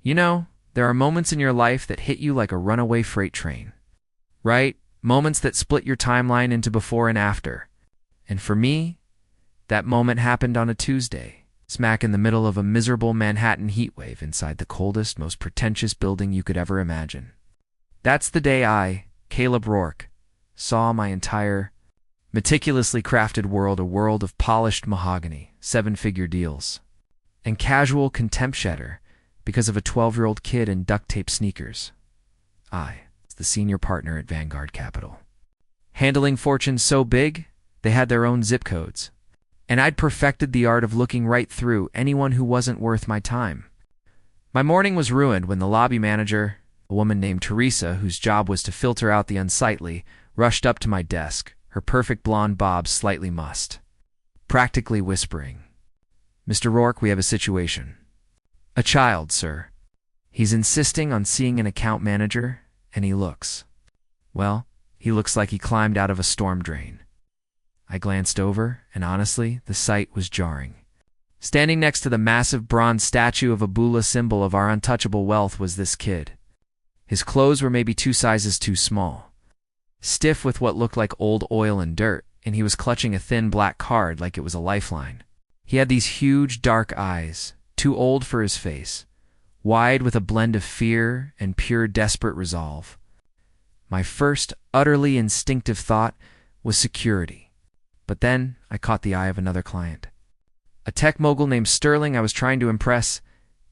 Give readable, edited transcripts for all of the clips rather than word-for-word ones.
You know, there are moments in your life that hit you like a runaway freight train, right? Moments that split your timeline into before and after. And for me, that moment happened on a Tuesday, smack in the middle of a miserable Manhattan heatwave inside the coldest, most pretentious building you could ever imagine. That's the day I, Caleb Rourke, saw my entire meticulously crafted world, a world of polished mahogany, seven-figure deals, and casual contempt shatter because of a 12-year-old kid in duct-tape sneakers. I was the senior partner at Vanguard Capital, handling fortunes so big they had their own zip codes, and I'd perfected the art of looking right through anyone who wasn't worth my time. My morning was ruined when the lobby manager, a woman named Teresa, whose job was to filter out the unsightly, rushed up to my desk, her perfect blonde bob slightly mussed, practically whispering, "Mr. Rourke, we have a situation. A child, sir. He's insisting on seeing an account manager, and he looks like he climbed out of a storm drain." I glanced over, and honestly, the sight was jarring. Standing next to the massive bronze statue of a Bula, symbol of our untouchable wealth, was this kid. His clothes were maybe 2 sizes too small, stiff with what looked like old oil and dirt, and he was clutching a thin black card like it was a lifeline. He had these huge dark eyes, too old for his face, wide with a blend of fear and pure desperate resolve. My first utterly instinctive thought was security. But then I caught the eye of another client, a tech mogul named Sterling I was trying to impress,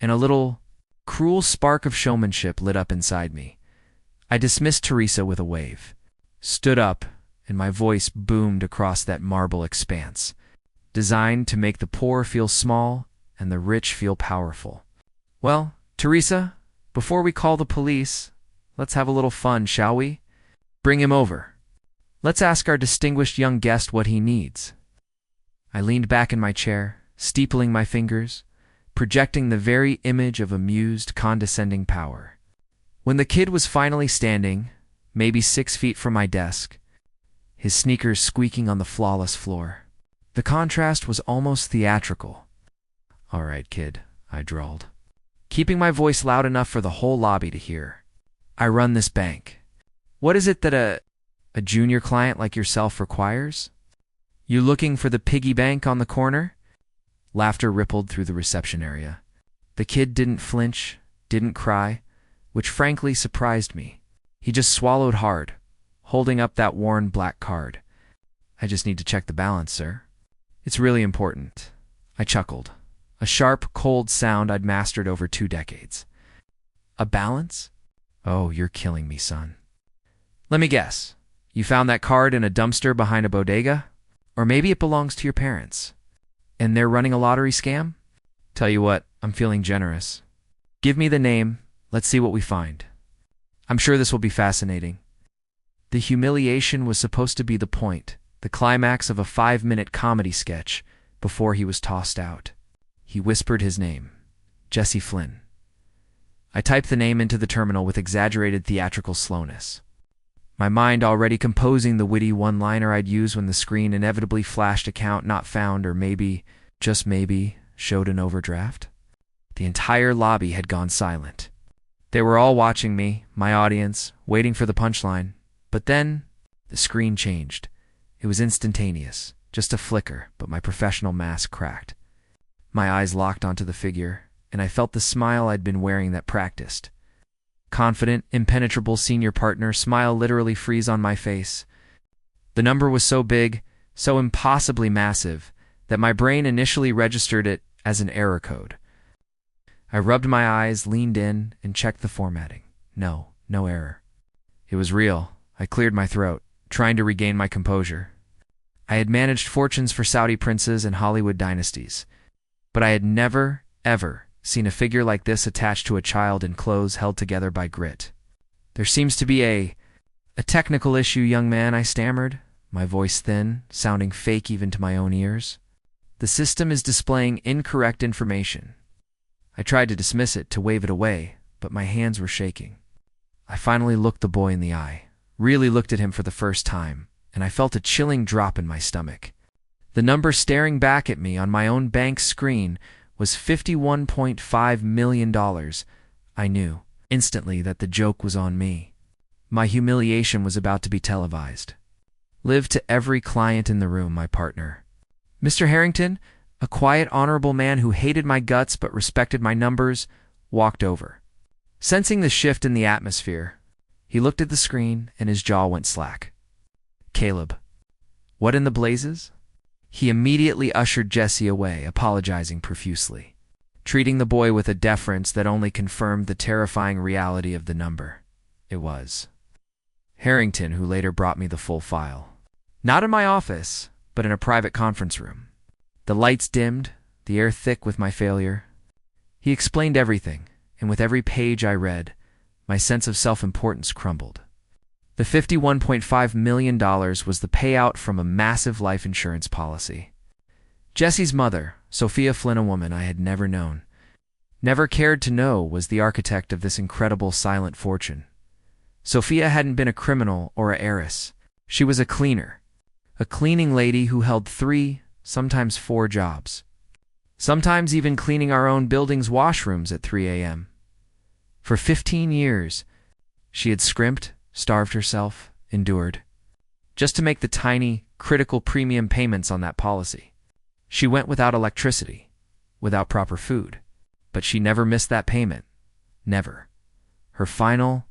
and a little cruel spark of showmanship lit up inside me. I dismissed Teresa with a wave, stood up, and my voice boomed across that marble expanse, designed to make the poor feel small and the rich feel powerful. "Well, Teresa, before we call the police, let's have a little fun, shall we? Bring him over. Let's ask our distinguished young guest what he needs." I leaned back in my chair, steepling my fingers, projecting the very image of amused, condescending power. When the kid was finally standing, maybe 6 feet from my desk, his sneakers squeaking on the flawless floor, the contrast was almost theatrical. "All right, kid," I drawled, keeping my voice loud enough for the whole lobby to hear. "I run this bank. What is it that a junior client like yourself requires? You looking for the piggy bank on the corner?" Laughter rippled through the reception area. The kid didn't flinch, didn't cry, which frankly surprised me. He just swallowed hard, holding up that worn black card. "I just need to check the balance, sir. It's really important." I chuckled, a sharp, cold sound I'd mastered over 2 decades. "A balance? Oh, you're killing me, son. Let me guess. You found that card in a dumpster behind a bodega? Or maybe it belongs to your parents, and they're running a lottery scam? Tell you what, I'm feeling generous. Give me the name, let's see what we find. I'm sure this will be fascinating." The humiliation was supposed to be the point, the climax of a 5-minute comedy sketch, before he was tossed out. He whispered his name, Jesse Flynn. I typed the name into the terminal with exaggerated theatrical slowness, my mind already composing the witty one-liner I'd use when the screen inevitably flashed "account not found," or maybe, just maybe, showed an overdraft. The entire lobby had gone silent. They were all watching me, my audience, waiting for the punchline. But then, the screen changed. It was instantaneous, just a flicker, but my professional mask cracked. My eyes locked onto the figure, and I felt the smile I'd been wearing that practiced. Confident, impenetrable senior partner smile literally freeze on my face. The number was so big, so impossibly massive, that my brain initially registered it as an error code. I rubbed my eyes, leaned in, and checked the formatting. No error. It was real. I cleared my throat, trying to regain my composure. I had managed fortunes for Saudi princes and Hollywood dynasties, but I had never, ever seen a figure like this attached to a child in clothes held together by grit. "There seems to be a technical issue, young man," I stammered, my voice thin, sounding fake even to my own ears. "The system is displaying incorrect information." I tried to dismiss it, to wave it away, but my hands were shaking. I finally looked the boy in the eye, really looked at him for the first time, and I felt a chilling drop in my stomach. The number staring back at me on my own bank screen was $51.5 million. I knew instantly that the joke was on me. My humiliation was about to be televised. Live to every client in the room, my partner. Mr. Harrington, a quiet, honorable man who hated my guts but respected my numbers, walked over. Sensing the shift in the atmosphere, he looked at the screen and his jaw went slack. Caleb. What in the blazes? He immediately ushered Jesse away, apologizing profusely, treating the boy with a deference that only confirmed the terrifying reality of the number. It was Harrington who later brought me the full file. Not in my office, but in a private conference room. The lights dimmed, the air thick with my failure. He explained everything, and with every page I read, my sense of self-importance crumbled. The $51.5 million was the payout from a massive life insurance policy. Jesse's mother, Sophia Flynn, a woman I had never known, never cared to know, was the architect of this incredible silent fortune. Sophia hadn't been a criminal or an heiress. She was a cleaner, a cleaning lady who held 3, sometimes 4 jobs, sometimes even cleaning our own building's washrooms at 3 a.m. For 15 years, she had scrimped, starved herself, endured, just to make the tiny, critical premium payments on that policy. She went without electricity, without proper food, but she never missed that payment. Never. Her final,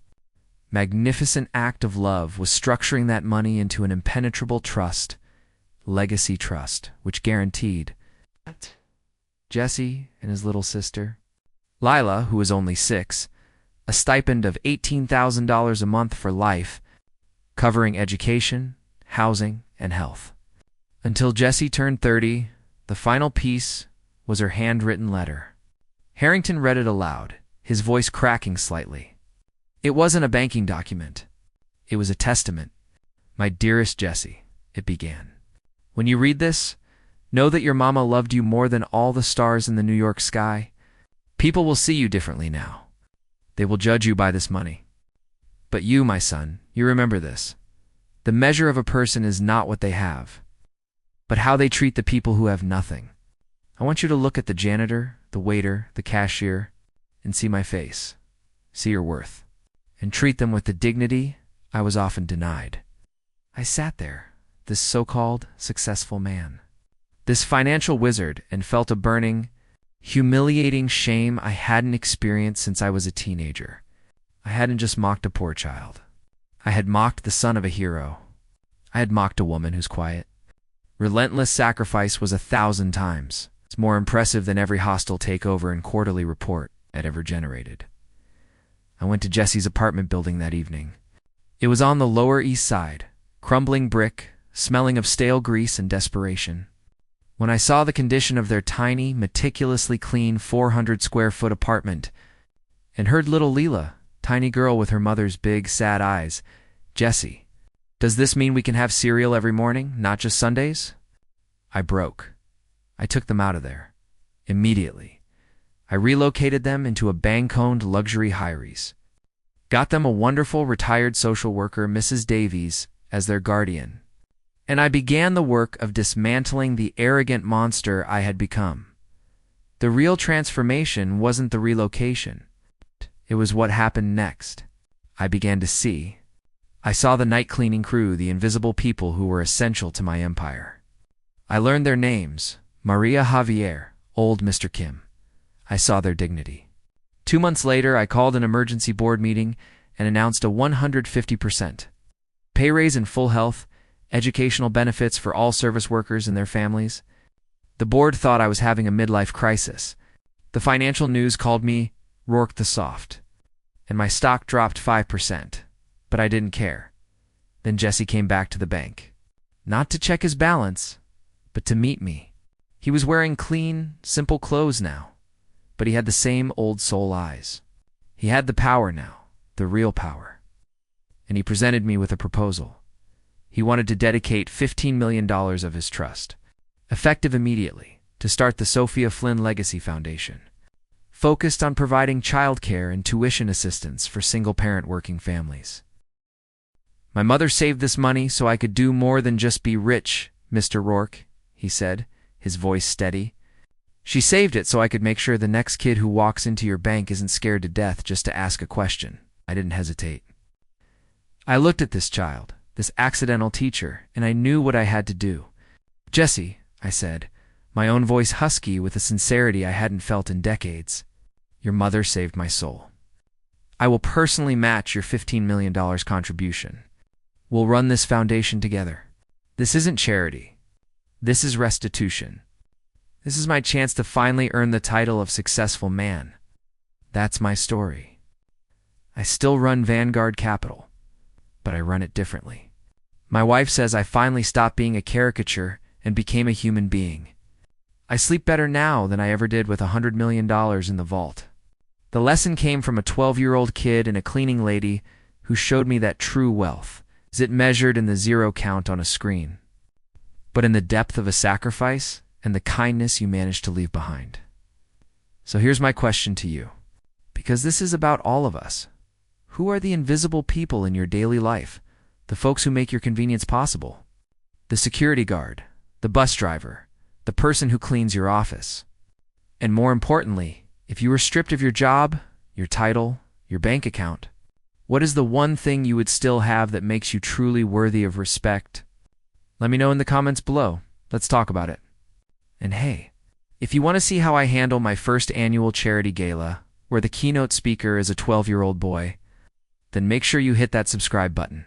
magnificent act of love was structuring that money into an impenetrable trust, legacy trust, which guaranteed Jesse and his little sister, Lila, who was only 6, a stipend of $18,000 a month for life, covering education, housing, and health. Until Jessie turned 30, the final piece was her handwritten letter. Harrington read it aloud, his voice cracking slightly. It wasn't a banking document. It was a testament. My dearest Jessie, it began. When you read this, know that your mama loved you more than all the stars in the New York sky. People will see you differently now. They will judge you by this money. But you, my son, you remember this. The measure of a person is not what they have, but how they treat the people who have nothing. I want you to look at the janitor, the waiter, the cashier, and see my face. See your worth. And treat them with the dignity I was often denied. I sat there, this so-called successful man, this financial wizard, and felt a burning, humiliating shame I hadn't experienced since I was a teenager. I hadn't just mocked a poor child. I had mocked the son of a hero. I had mocked a woman who's quiet. Relentless sacrifice was 1,000 times. It's more impressive than every hostile takeover and quarterly report I'd ever generated. I went to Jesse's apartment building that evening. It was on the Lower East Side, crumbling brick, smelling of stale grease and desperation. When I saw the condition of their tiny, meticulously clean 400-square-foot apartment and heard little Leela, tiny girl with her mother's big, sad eyes, Jessie, does this mean we can have cereal every morning, not just Sundays? I broke. I took them out of there. Immediately. I relocated them into a bank-owned luxury high-rise. Got them a wonderful retired social worker, Mrs. Davies, as their guardian. And I began the work of dismantling the arrogant monster I had become. The real transformation wasn't the relocation. It was what happened next. I began to see. I saw the night cleaning crew, the invisible people who were essential to my empire. I learned their names: Maria Javier, old Mr. Kim. I saw their dignity. 2 months later, I called an emergency board meeting and announced a 150% pay raise in full health, educational benefits for all service workers and their families. The board thought I was having a midlife crisis. The financial news called me Rourke the Soft, and my stock dropped 5%, but I didn't care. Then Jesse came back to the bank, not to check his balance, but to meet me. He was wearing clean, simple clothes now, but he had the same old soul eyes. He had the power now, the real power. And he presented me with a proposal. He wanted to dedicate $15 million of his trust, effective immediately, to start the Sophia Flynn Legacy Foundation, focused on providing childcare and tuition assistance for single-parent working families. My mother saved this money so I could do more than just be rich, Mr. Rourke, he said, his voice steady. She saved it so I could make sure the next kid who walks into your bank isn't scared to death just to ask a question. I didn't hesitate. I looked at this child, this accidental teacher, and I knew what I had to do. "Jessie," I said, my own voice husky with a sincerity I hadn't felt in decades, "your mother saved my soul. I will personally match your $15 million contribution. We'll run this foundation together. This isn't charity. This is restitution. This is my chance to finally earn the title of successful man. That's my story. I still run Vanguard Capital, but I run it differently. My wife says I finally stopped being a caricature and became a human being. I sleep better now than I ever did with $100 million in the vault." The lesson came from a 12-year-old kid and a cleaning lady who showed me that true wealth isn't measured in the zero count on a screen, but in the depth of a sacrifice and the kindness you manage to leave behind. So here's my question to you, because this is about all of us. Who are the invisible people in your daily life, the folks who make your convenience possible? The security guard, the bus driver, the person who cleans your office. And more importantly, if you were stripped of your job, your title, your bank account, what is the one thing you would still have that makes you truly worthy of respect? Let me know in the comments below. Let's talk about it. And hey, if you want to see how I handle my first annual charity gala, where the keynote speaker is a 12-year-old boy, then make sure you hit that subscribe button.